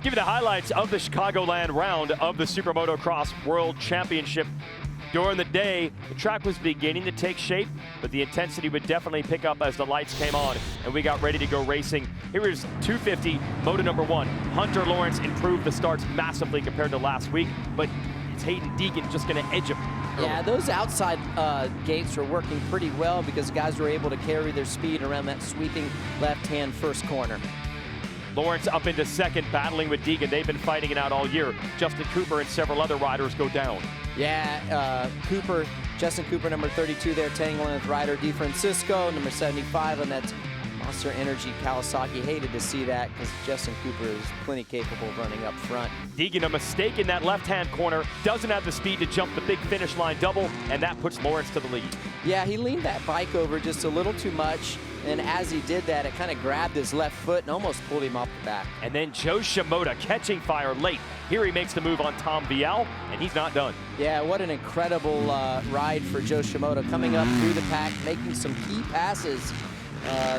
Give you the highlights of the Chicagoland round of the SuperMotocross World Championship. During the day, the track was beginning to take shape, but the intensity would definitely pick up as the lights came on and we got ready to go racing. Here is 250, moto number 1. Hunter Lawrence improved the starts massively compared to last week, but it's Hayden Deegan just going to edge him. Yeah, those outside gates were working pretty well because guys were able to carry their speed around that sweeping left-hand first corner. Lawrence up into second, battling with Deegan. They've been fighting it out all year. Justin Cooper and several other riders go down. Yeah, Justin Cooper, number 32 there, tangling with rider DeFrancisco, number 75 on that Monster Energy Kawasaki. Hated to see that because Justin Cooper is plenty capable of running up front. Deegan, a mistake in that left-hand corner, doesn't have the speed to jump the big finish line double, and that puts Lawrence to the lead. Yeah, he leaned that bike over just a little too much, and as he did that, it kind of grabbed his left foot and almost pulled him off the back. And then Joe Shimoda catching fire late. Here he makes the move on Tom Vial, and he's not done. Yeah, what an incredible ride for Joe Shimoda, coming up through the pack, making some key passes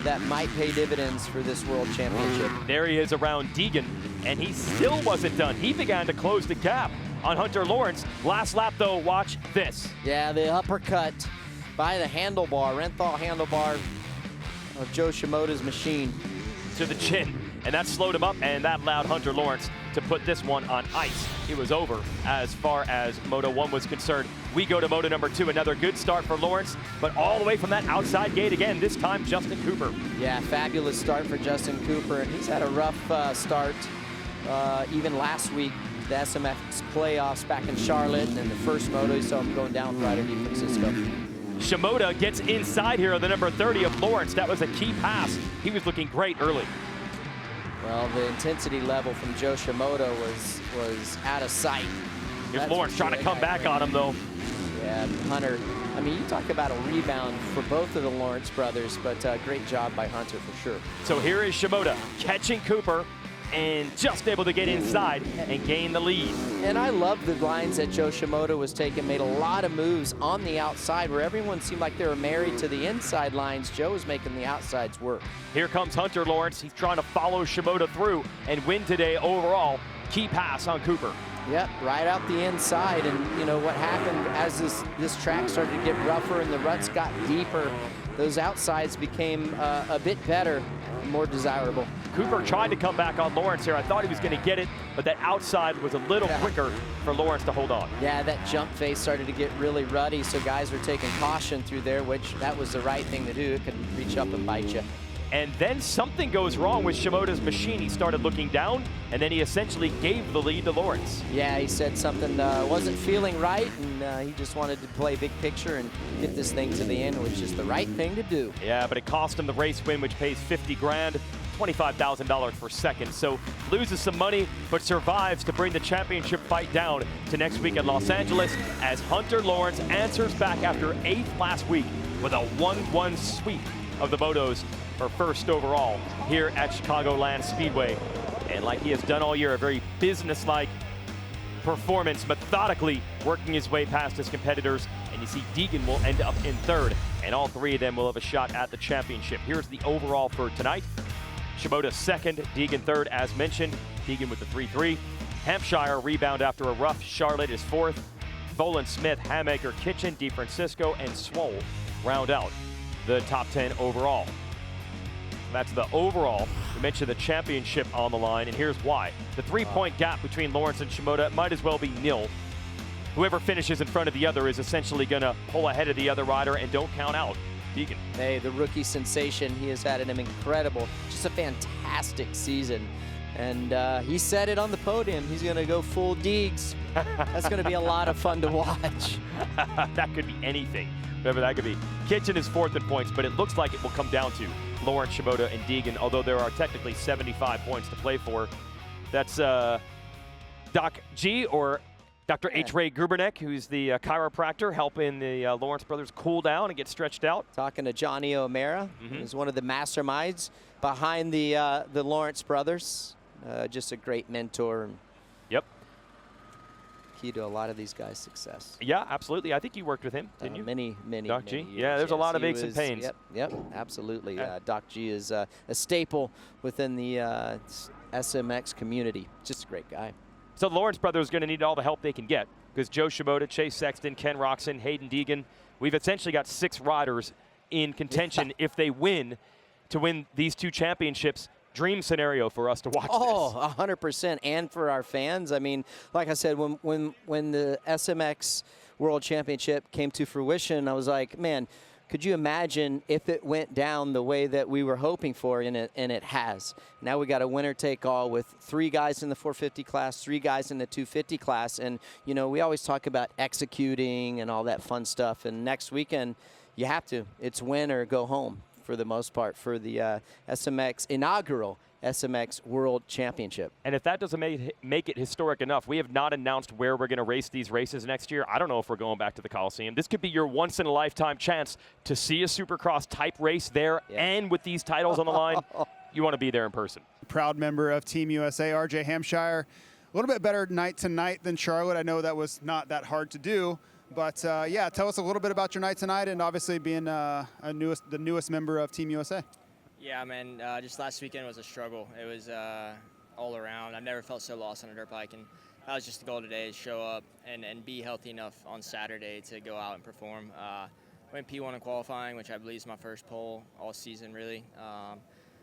that might pay dividends for this World Championship. There he is around Deegan, and he still wasn't done. He began to close the gap on Hunter Lawrence. Last lap, though, watch this. Yeah, the uppercut by the handlebar, Renthal handlebar of Joe Shimoda's machine. To the chin, and that slowed him up, and that allowed Hunter Lawrence to put this one on ice. It was over as far as Moto 1 was concerned. We go to Moto number 2, another good start for Lawrence, but all the way from that outside gate again, this time Justin Cooper. Yeah, fabulous start for Justin Cooper, and he's had a rough start even last week. The SMX playoffs back in Charlotte, and then the first Moto, you saw him going down with rider DeFrancisco. Shimoda gets inside here on the number 30 of Lawrence. That was a key pass. He was looking great early. Well, the intensity level from Joe Shimoda was out of sight. Here's Lawrence trying to come back on him, though. Yeah, Hunter. I mean, you talk about a rebound for both of the Lawrence brothers, but great job by Hunter for sure. So here is Shimoda catching Cooper and just able to get inside and gain the lead. And I love the lines that Joe Shimoda was taking, made a lot of moves on the outside where everyone seemed like they were married to the inside lines. Joe was making the outsides work. Here comes Hunter Lawrence. He's trying to follow Shimoda through and win today overall. Key pass on Cooper. Yep, right out the inside, and you know what happened as this track started to get rougher and the ruts got deeper, those outsides became a bit better, more desirable. Cooper tried to come back on Lawrence here. I thought he was going to get it, but that outside was a little quicker for Lawrence to hold on. Yeah, that jump face started to get really ruddy, so guys were taking caution through there, which that was the right thing to do. It could reach up and bite you. And then something goes wrong with Shimoda's machine. He started looking down, and then he essentially gave the lead to Lawrence. Yeah, he said something wasn't feeling right, and he just wanted to play big picture and get this thing to the end, which is the right thing to do. Yeah, but it cost him the race win, which pays 50 grand, $25,000 for second. So loses some money, but survives to bring the championship fight down to next week in Los Angeles as Hunter Lawrence answers back after 8th last week with a 1-1 sweep of the motos for first overall here at Chicagoland Speedway. And like he has done all year, a very business-like performance, methodically working his way past his competitors. And you see Deegan will end up in 3rd, and all 3 of them will have a shot at the championship. Here's the overall for tonight. Shimoda 2nd, Deegan 3rd, as mentioned. Deegan with the 3-3. Hampshire rebound after a rough Charlotte is 4th. Volan Smith, Hamaker, Kitchen, DeFrancisco, and Swole round out the top 10 overall. That's the overall. We mentioned the championship on the line, and here's why. The 3-point gap between Lawrence and Shimoda might as well be nil. Whoever finishes in front of the other is essentially going to pull ahead of the other rider and don't count out Deegan. Hey, the rookie sensation. He has had an incredible, just a fantastic season. And he said it on the podium. He's going to go full Deegs. That's going to be a lot of fun to watch. That could be anything, whatever that could be. Kitchen is 4th in points, but it looks like it will come down to Lawrence, Shimoda, and Deegan, although there are technically 75 points to play for. That's Doc G, or Dr. H. Ray Gubernek, who's the chiropractor, helping the Lawrence brothers cool down and get stretched out. Talking to Johnny O'Mara, who's one of the masterminds behind the Lawrence brothers. Just a great mentor. Yep. key to a lot of these guys' success. Yeah, absolutely. I think you worked with him, didn't you? Many Doc G? years. Yeah, there's a lot of He aches and pains. Yep, absolutely. Doc G is a staple within the SMX community. Just a great guy. So the Lawrence brothers are going to need all the help they can get because Joe Shimoda, Chase Sexton, Ken Roxon, Hayden Deegan, we've essentially got 6 riders in contention if they win to win these 2 championships. Dream scenario for us to watch this. 100%. And for our fans. I mean, like I said, when the SMX World Championship came to fruition, I was like, man, could you imagine if it went down the way that we were hoping for, and it has. Now we got a winner-take-all with 3 guys in the 450 class, 3 guys in the 250 class. And, you know, we always talk about executing and all that fun stuff. And next weekend, you have to. It's win or go home for the most part for the SMX inaugural SMX World Championship. And if that doesn't make it historic enough, we have not announced where we're going to race these races next year. I don't know if we're going back to the Coliseum. This could be your once-in-a-lifetime chance to see a Supercross type race there, and with these titles on the line, you want to be there in person. Proud member of Team USA, RJ Hampshire. A little bit better night tonight than Charlotte. I know that was not that hard to do. But, yeah, tell us a little bit about your night tonight and obviously being the newest member of Team USA. Yeah, man, just last weekend was a struggle. It was all around. I've never felt so lost on a dirt bike, and that was just the goal today, is show up and be healthy enough on Saturday to go out and perform. Went P1 in qualifying, which I believe is my first pole all season, really.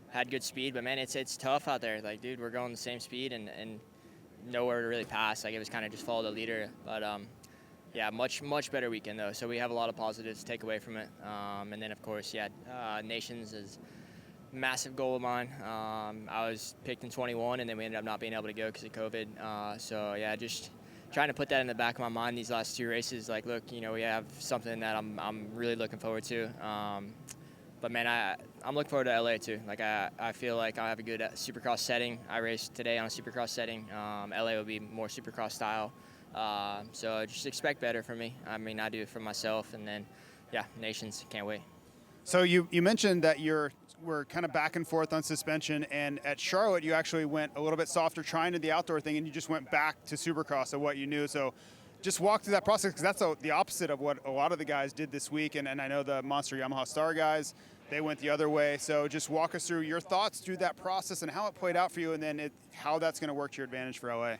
Had good speed, but, man, it's tough out there. Like, dude, we're going the same speed and nowhere to really pass. Like, it was kind of just follow the leader. But, yeah, much better weekend, though. So we have a lot of positives to take away from it. And then, of course, yeah, Nations is a massive goal of mine. I was picked in 21, and then we ended up not being able to go because of COVID. So, yeah, just trying to put that in the back of my mind these last 2 races. Like, look, you know, we have something that I'm really looking forward to. But, man, I'm looking forward to LA, too. Like, I feel like I have a good Supercross setting. I raced today on a Supercross setting. LA will be more Supercross style. So just expect better from me. I mean, I do it for myself, and then, yeah, Nations, can't wait. So you mentioned that we're kind of back and forth on suspension, and at Charlotte you actually went a little bit softer trying to the outdoor thing, and you just went back to Supercross of what you knew. So just walk through that process, because that's the opposite of what a lot of the guys did this week, and I know the Monster Yamaha Star guys, they went the other way. So just walk us through your thoughts through that process and how it played out for you, and then how that's going to work to your advantage for LA.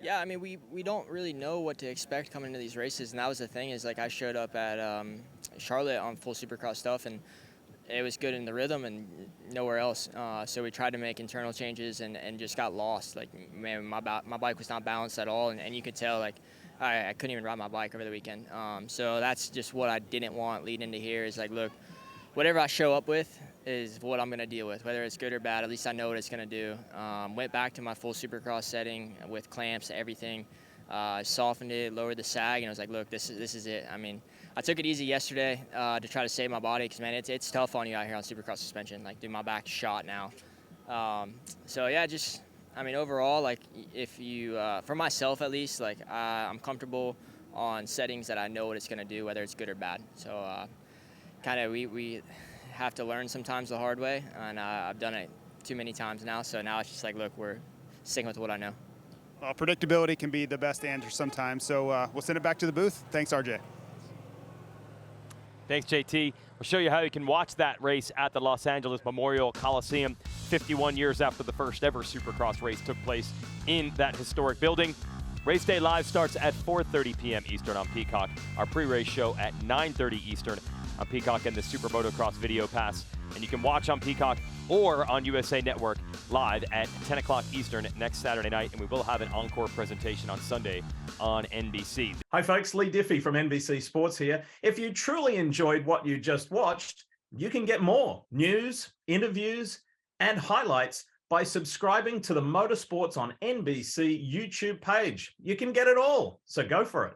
Yeah, I mean, we don't really know what to expect coming into these races, and that was the thing, is like I showed up at Charlotte on full Supercross stuff, and it was good in the rhythm and nowhere else. So we tried to make internal changes and just got lost. Like, man, my bike was not balanced at all, and you could tell, like, I couldn't even ride my bike over the weekend. So that's just what I didn't want leading into here, is like, look, whatever I show up with is what I'm going to deal with, whether it's good or bad. At least I know what it's going to do. Went back to my full Supercross setting with clamps, everything. Softened it, lowered the sag, and I was like, look, this is it. I mean, I took it easy yesterday to try to save my body, because, man, it's tough on you out here on Supercross suspension. Like, dude, my back's shot now. So, yeah, just, I mean, overall, like, if you, for myself at least, like, I'm comfortable on settings that I know what it's going to do, whether it's good or bad. So, kind of we have to learn sometimes the hard way, and I've done it too many times now. So now it's just like, look, we're sticking with what I know. Well, predictability can be the best answer sometimes. So we'll send it back to the booth. Thanks, RJ. Thanks, JT. We'll show you how you can watch that race at the Los Angeles Memorial Coliseum 51 years after the first ever Supercross race took place in that historic building. Race day live starts at 4:30 p.m. Eastern on Peacock. Our pre-race show at 9:30 Eastern on Peacock and the SuperMotocross Video Pass. And you can watch on Peacock or on USA Network live at 10 o'clock Eastern next Saturday night. And we will have an encore presentation on Sunday on NBC. Hi folks, Lee Diffie from NBC Sports here. If you truly enjoyed what you just watched, you can get more news, interviews, and highlights by subscribing to the Motorsports on NBC YouTube page. You can get it all, so go for it.